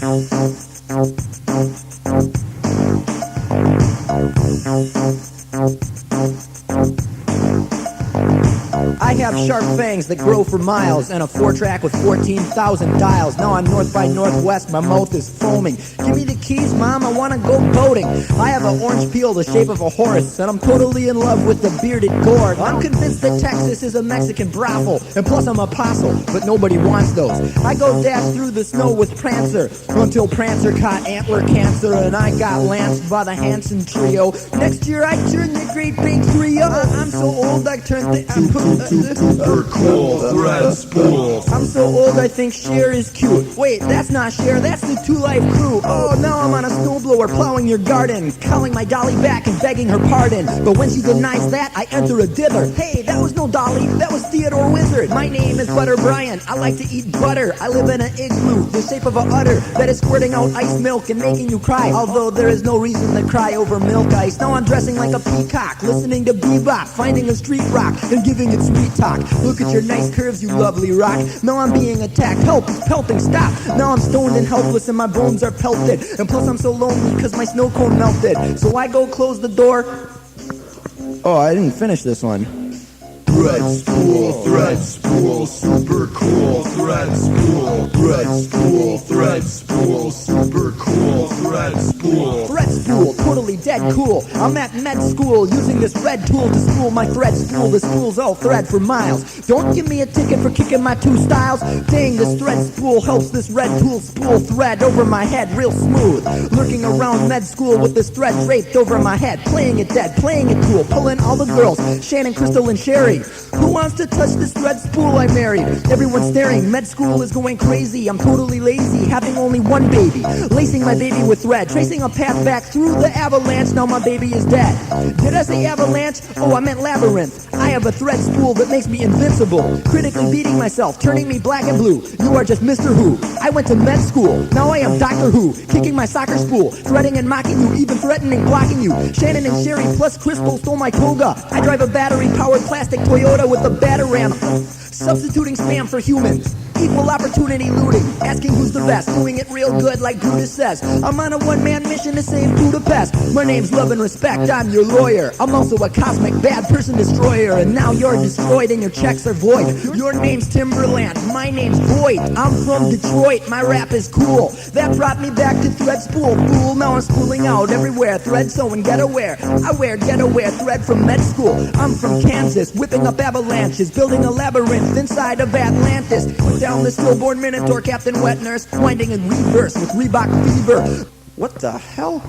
I have sharp fangs that grow for miles and a 4-track with 14,000 dials. Now I'm north by northwest, my mouth is foaming. Give me the keys, Mom, I wanna go boating. I have an orange peel the shape of a horse, and I'm totally in love with the bearded Gore. I'm convinced that Texas is a Mexican brothel, and plus I'm apostle, but nobody wants those. I go dash through the snow with Prancer, until Prancer caught antler cancer, and I got lanced by the Hanson trio. Next year I turn the Great Big Trio. I'm so old I turned the... Super cool, Thread Spool. I'm so old I think Cher is cute. Wait, that's not Cher, that's the Two Life Crew. Oh, now I'm on a snowblower plowing your garden, calling my dolly back and begging her pardon. But when she denies that, I enter a dither. Hey, that was no dolly, that was Theodore Wizard. My name is Butter Bryan, I like to eat butter. I live in an igloo, the shape of a udder, that is squirting out ice milk and making you cry. Although there is no reason to cry over milk ice. Now I'm dressing like a peacock, listening to bebop, finding a street rock and giving it sweet talk. Look at your nice curves, you lovely rock. Now I'm being attacked, help, it's pelting, stop. Now I'm stoned and helpless and my bones are pelted. And plus I'm so lonely because my snow cone melted. So I go close the door. Oh, I didn't finish this one. Thread Spool, super cool, Thread Spool, Thread Spool, super cool, Thread Spool. Thread Spool, totally dead cool. I'm at med school using this red tool to spool my thread spool. The spool's all thread for miles. Don't give me a ticket for kicking my two styles. Dang, this thread spool helps this red tool spool thread over my head real smooth. Lurking around med school with this thread draped over my head. Playing it dead, playing it cool, pulling all the girls, Shannon, Crystal, and Sherry. Who wants to touch this thread spool I married? Everyone's staring, med school is going crazy. I'm totally lazy, having only one baby. Lacing my baby with thread, tracing a path back through the avalanche. Now my baby is dead. Did I say avalanche? Oh, I meant labyrinth. I have a thread spool that makes me invincible, critically beating myself, turning me black and blue. You are just Mr. Who. I went to med school, now I am Doctor Who, kicking my soccer spool, threading and mocking you, even threatening blocking you. Shannon and Sherry plus Crystal stole my toga. I drive a battery-powered plastic Toyota with a Batarang, substituting spam for humans. Equal opportunity looting, asking who's the best, doing it real good like Brutus says. I'm on a one-man mission to save Budapest. My name's Love and Respect, I'm your lawyer. I'm also a cosmic bad person destroyer, and now you're destroyed and your checks are void. Your name's Timberland, my name's Void. I'm from Detroit, my rap is cool. That brought me back to Thread Spool, fool. Now I'm spooling out everywhere, thread sewing, get aware. I wear get-aware thread from med school. I'm from Kansas, whipping up avalanches, building a labyrinth inside of Atlantis. Down the stillborn Minotaur, Captain Wet Nurse, winding in reverse with Reebok fever. What the hell?